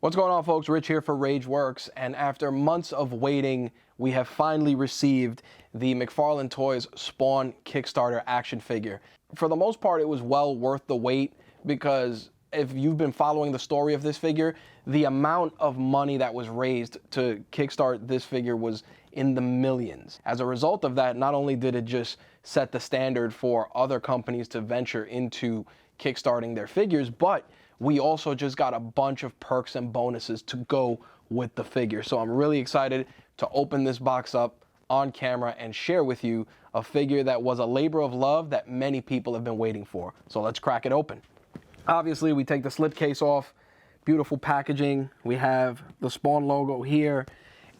What's going on, folks? Rich here for RageWorks, and after months of waiting, we have finally received the McFarlane Toys Spawn Kickstarter action figure. For the most part, it was well worth the wait because if you've been following the story of this figure, the amount of money that was raised to kickstart this figure was in the millions. As a result of that, not only did it just set the standard for other companies to venture into kickstarting their figures, but we also just got a bunch of perks and bonuses to go with the figure. So I'm really excited to open this box up on camera and share with you a figure that was a labor of love that many people have been waiting for. So let's crack it open. Obviously, we take the slipcase off, beautiful packaging. We have the Spawn logo here,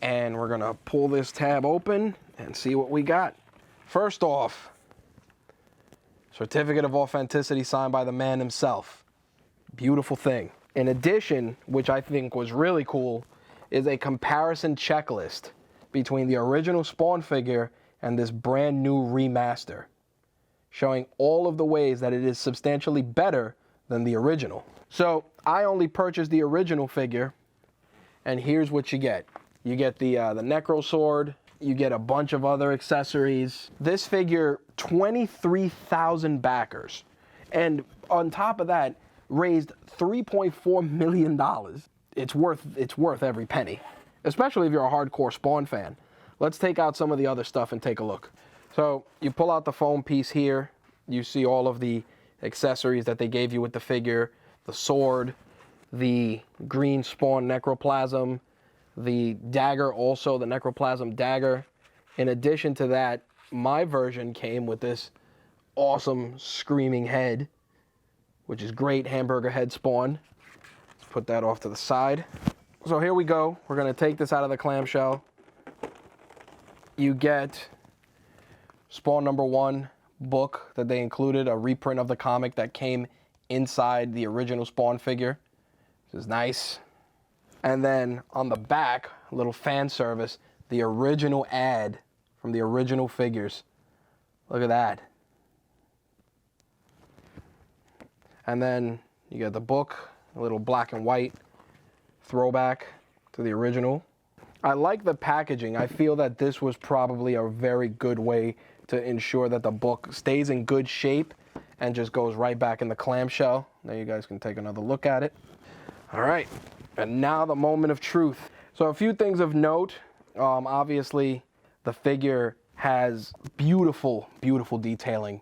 and we're gonna pull this tab open and see what we got. First off, certificate of authenticity signed by the man himself. Beautiful thing. In addition, which I think was really cool, is a comparison checklist between the original Spawn figure and this brand new remaster, showing all of the ways that it is substantially better than the original. So I only purchased the original figure, and here's what you get. You get the Necro Sword, you get a bunch of other accessories. This figure, 23,000 backers. And on top of that, raised $3.4 million. It's worth every penny, especially if you're a hardcore Spawn fan. Let's take out some of the other stuff and take a look. So you pull out the foam piece here. You see all of the accessories that they gave you with the figure, the sword, the green Spawn necroplasm, the dagger, also the necroplasm dagger. In addition to that, my version came with this awesome screaming head, which is great hamburger head Spawn. Let's put that off to the side. So here we go. We're gonna take this out of the clamshell. You get Spawn #1 book that they included, a reprint of the comic that came inside the original Spawn figure. This is nice. And then on the back, a little fan service, the original ad from the original figures. Look at that. And then you get the book, a little black and white throwback to the original. I like the packaging. I feel that this was probably a very good way to ensure that the book stays in good shape and just goes right back in the clamshell. Now you guys can take another look at it. All right, and now the moment of truth. So a few things of note. Obviously, the figure has beautiful, beautiful detailing.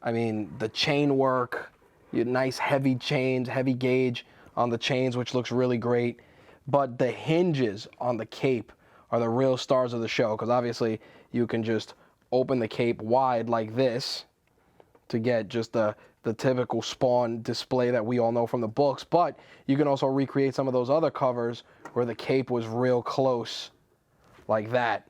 I mean, the chain work, your nice heavy chains, heavy gauge on the chains, which looks really great. But the hinges on the cape are the real stars of the show, because obviously you can just open the cape wide like this to get just the typical Spawn display that we all know from the books. But you can also recreate some of those other covers where the cape was real close like that.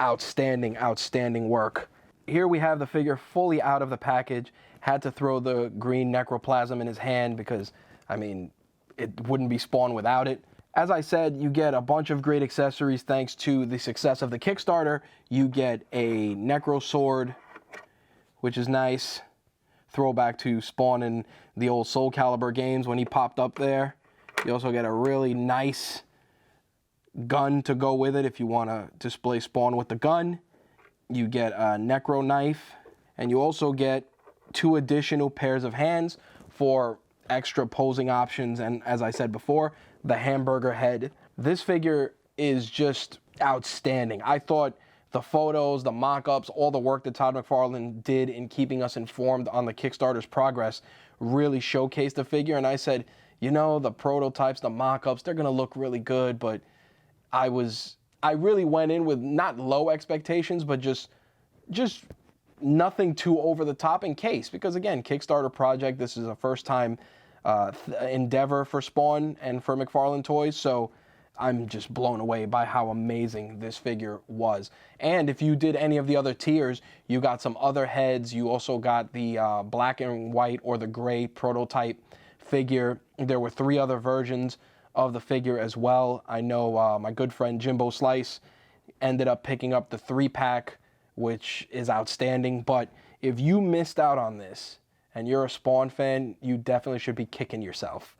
Outstanding, outstanding work. Here we have the figure fully out of the package. Had to throw the green necroplasm in his hand because, I mean, it wouldn't be Spawn without it. As I said, you get a bunch of great accessories thanks to the success of the Kickstarter. You get a Necro Sword, which is nice. Throwback to Spawn in the old Soul Calibur games when he popped up there. You also get a really nice gun to go with it if you want to display Spawn with the gun. You get a Necro knife, and you also get 2 additional pairs of hands for extra posing options, and as I said before, the hamburger head. This figure is just outstanding. I thought the photos, the mock-ups, all the work that Todd McFarlane did in keeping us informed on the Kickstarter's progress really showcased the figure, and I said, you know, the prototypes, the mock-ups, they're gonna look really good, but I really went in with not low expectations, but just nothing too over the top in case, because again, Kickstarter project, this is a first time endeavor for Spawn and for McFarlane Toys, so I'm just blown away by how amazing this figure was. And if you did any of the other tiers, you got some other heads. You also got the black and white or the gray prototype figure. There were 3 other versions of the figure as well. I know my good friend Jimbo Slice ended up picking up the 3-pack, which is outstanding. But if you missed out on this and you're a Spawn fan, you definitely should be kicking yourself,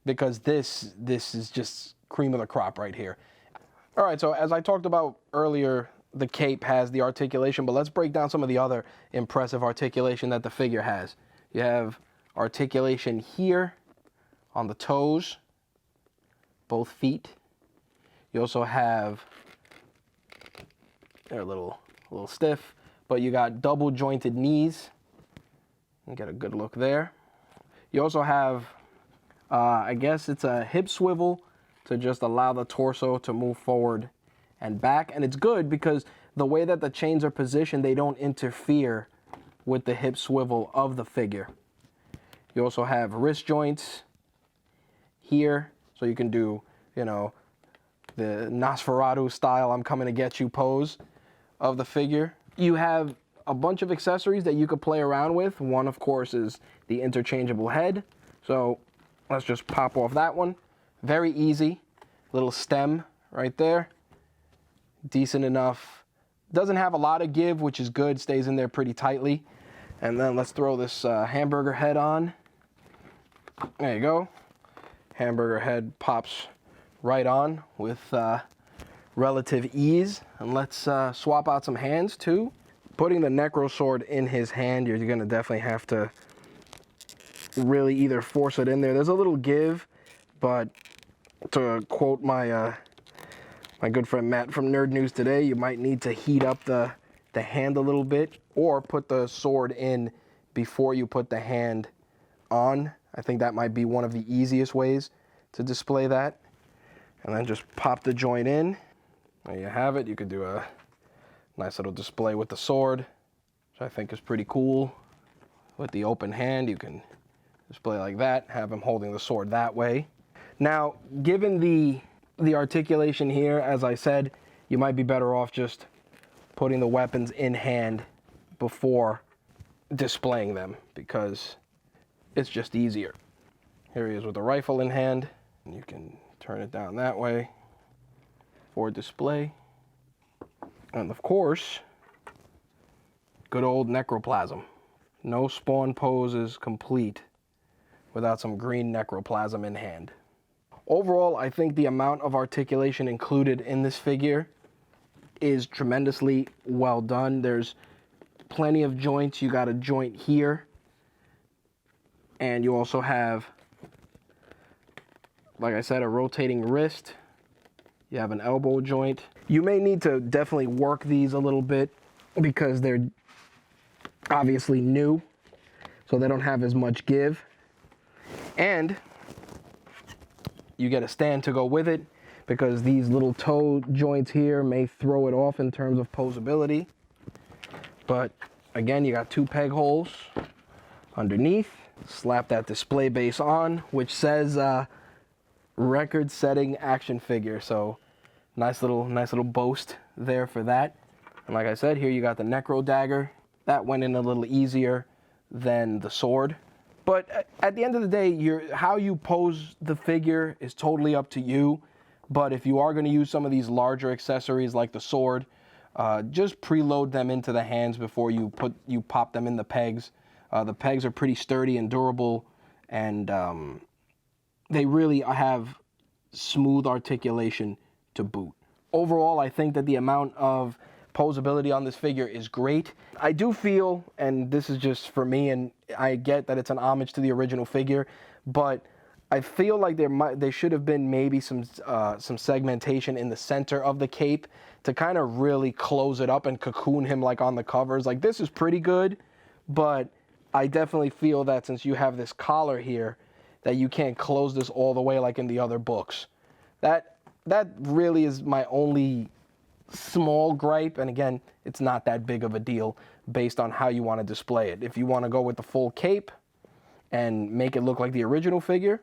because this is just cream of the crop right here. All right, so as I talked about earlier, the cape has the articulation, but let's break down some of the other impressive articulation that the figure has. You have articulation here on the toes, both feet. You also have, they're a little stiff, but you got double jointed knees. You get a good look there. You also have, I guess it's a hip swivel to just allow the torso to move forward and back. And it's good because the way that the chains are positioned, they don't interfere with the hip swivel of the figure. You also have wrist joints here, so you can do, you know, the Nosferatu style I'm coming to get you pose of the figure. You have a bunch of accessories that you could play around with. One, of course, is the interchangeable head. So let's just pop off that one. Very easy. Little stem right there. Decent enough. Doesn't have a lot of give, which is good. Stays in there pretty tightly. And then let's throw this hamburger head on. There you go. Hamburger head pops right on with relative ease. And let's swap out some hands too. Putting the Necro sword in his hand, you're gonna definitely have to really either force it in there. There's a little give, but to quote my my good friend Matt from Nerd News Today, you might need to heat up the hand a little bit, or put the sword in before you put the hand on. I think that might be one of the easiest ways to display that. And then just pop the joint in. There you have it. You could do a nice little display with the sword, which I think is pretty cool. With the open hand, you can display like that, have him holding the sword that way. Now, given the articulation here, as I said, you might be better off just putting the weapons in hand before displaying them, because it's just easier. Here he is with the rifle in hand. You can turn it down that way for display. And of course, good old necroplasm. No Spawn pose is complete without some green necroplasm in hand. Overall, I think the amount of articulation included in this figure is tremendously well done. There's plenty of joints. You got a joint here, and you also have, like I said, a rotating wrist. You have an elbow joint. You may need to definitely work these a little bit because they're obviously new, so they don't have as much give. And you get a stand to go with it, because these little toe joints here may throw it off in terms of posability. But again, you got 2 peg holes underneath. Slap that display base on, which says record-setting action figure. So nice little boast there for that. And like I said, here you got the Necro dagger. That went in a little easier than the sword. But at the end of the day, how you pose the figure is totally up to you. But if you are going to use some of these larger accessories like the sword, just preload them into the hands before you pop them in the pegs. The pegs are pretty sturdy and durable, and they really have smooth articulation to boot. Overall, I think that the amount of posability on this figure is great. I do feel, and this is just for me, and I get that it's an homage to the original figure, but I feel like there should have been maybe some segmentation in the center of the cape to kind of really close it up and cocoon him like on the covers. Like, this is pretty good, but I definitely feel that since you have this collar here, that you can't close this all the way like in the other books. That really is my only small gripe, and again, it's not that big of a deal based on how you want to display it. If you want to go with the full cape and make it look like the original figure,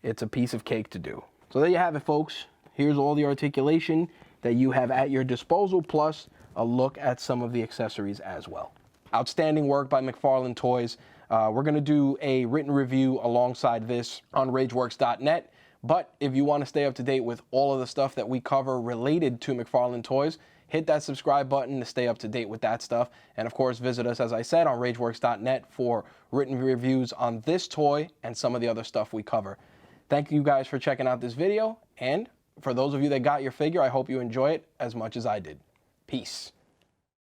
it's a piece of cake to do. So there you have it, folks. Here's all the articulation that you have at your disposal, plus a look at some of the accessories as well. Outstanding work by McFarlane Toys. We're going to do a written review alongside this on rageworks.net. But if you want to stay up to date with all of the stuff that we cover related to McFarlane Toys, hit that subscribe button to stay up to date with that stuff. And of course, visit us, as I said, on rageworks.net for written reviews on this toy and some of the other stuff we cover. Thank you guys for checking out this video, and for those of you that got your figure, I hope you enjoy it as much as I did. Peace.